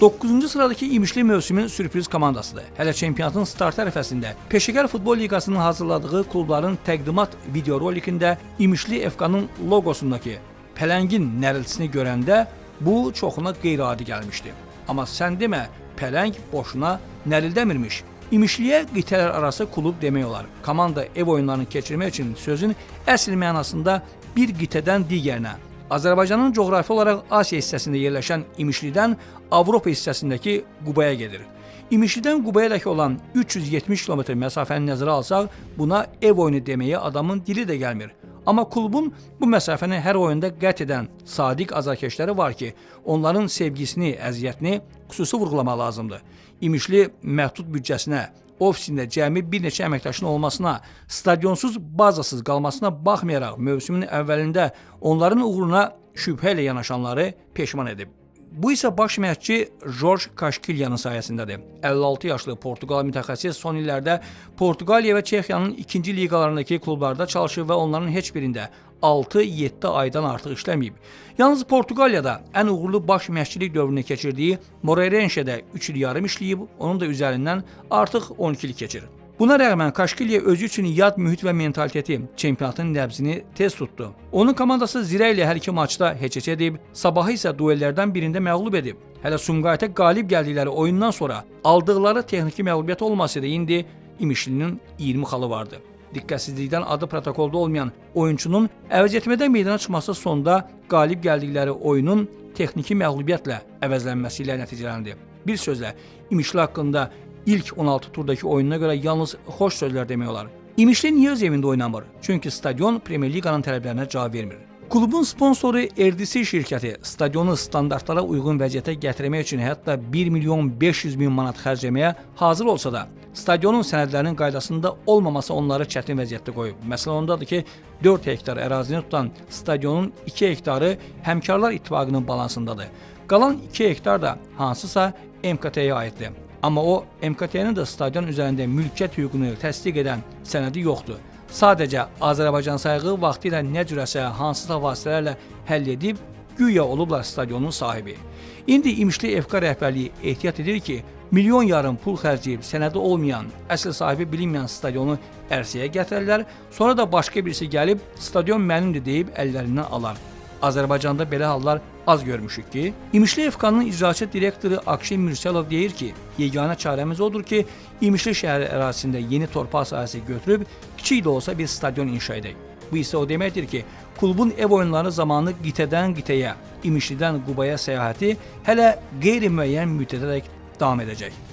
9-cu sıradakı İmişli mövsümün sürpriz komandasıdır. Hələ çempionatın start ərəfəsində Peşəkar Futbol Liqasının hazırladığı klubların təqdimat videorolikində İmişli FK-nın loqosundakı pələngin nəriltisini görəndə bu çoxuna qeyri-adi gəlmişdi. Amma sən demə, pələng boşuna nərildəmirmiş. İmişliyə qitələr arası klub demək olar. Komanda ev oyunlarını keçirmək üçün sözün əsl mənasında bir qitədən digərinə, Azərbaycanın coğrafi olaraq Asiya hissəsində yerləşən İmişlidən Avropa hissəsindəki Qubaya gedir. İmişlidən Qubayadakı olan 370 km məsafəni nəzərə alsaq, buna ev oyunu deməyə adamın dili də gəlmir. Amma klubun bu məsafəni hər oyunda qət edən sadiq azarkeşləri var ki, onların sevgisini, əziyyətini xüsusi vurğulamaq lazımdır. İmişli məhdud büdcəsinə, ofisində cəmi bir neçə əməkdaşın olmasına, stadionsuz, bazasız qalmasına baxmayaraq mövsümün əvvəlində onların uğruna şübhə ilə yanaşanları peşman edib. Bu isə baş məşqçi Jorge Kaşkilyanın sayəsindədir. 56 yaşlı Portuqal mütəxəssis son illərdə Portuqaliya və Çexiyanın ikinci liqalarındakı klublarda çalışıb və onların heç birində 6-7 aydan artıq işləməyib. Yalnız Portuqaliyada ən uğurlu baş məşqçilik dövrünü keçirdiyi Moreirense'də 3 il yarım işləyib, onun da üzərindən artıq 12 il keçir. Buna rəğmən Kaşkilya özü üçün yad mühit və mentaliteti çempionatın nəbzini tez tutdu. Onun komandası Zirə ilə hər iki maçda heç-heç edib, Sabahı isə duellərdən birində məğlub edib. Hələ Sumqayıta qalib gəldikləri oyundan sonra aldıqları texniki məğlubiyyət olmasa da indi İmişlinin 20 xalı vardı. Diqqətsizlikdən adı protokolda olmayan oyunçunun əvəz etmədə meydana çıxması sonda qalib gəldikləri oyunun texniki məğlubiyyətlə əvəzlənməsi ilə nəticələndi. Bir sözlə, İmişli haqqında İlk 16 turdakı oyununa görə yalnız xoş sözlər demək olar. İmişli niyə öz evində oynamır? Çünki stadion Premier Liqanın tələblərinə cavab vermir. Klubun sponsoru RDC şirkəti stadionu standartlara uyğun vəziyyətə gətirmək üçün hətta 1.500.000 manat xərcləməyə hazır olsa da, stadionun sənədlərinin qaydasında olmaması onları çətin vəziyyətdə qoyub. Məsələ ondadır ki, 4 hektar ərazini tutan stadionun 2 hektarı Həmkarlar İttifaqının balansındadır. Qalan 2 hektar da hansısa MKT-yə aiddir. Amma o, MKT-nin də stadion üzərində mülkiyyət hüququnu təsdiq edən sənədi yoxdur. Sadəcə Azərbaycan sayığı vaxtı ilə nə cürəsə hansısa vasitələrlə həll edib, güya olublar stadionun sahibi. İndi İmişli FK rəhbərliyi ehtiyat edir ki, milyon yarım pul xərcləyib sənədi olmayan, əsl sahibi bilinməyən stadionu ərsəyə gətirərlər, sonra da başqa birisi gəlib stadion mənimdir deyib əllərindən alar. Azərbaycanda belə hallar az görmüşük ki, İmişli FK-nın icraçı direktoru Akşin Mürsəlov deyir ki, yeganə çarəmiz odur ki, İmişli şəhəri ərazisində yeni torpaq sahəsi götürüb, kiçik də olsa bir stadion inşa edək. Bu isə o deməkdir ki, klubun ev oyunları zamanı qitədən qitəyə, İmişlidən Qubaya səyahəti hələ qeyri-müəyyən müddətədək davam edəcək.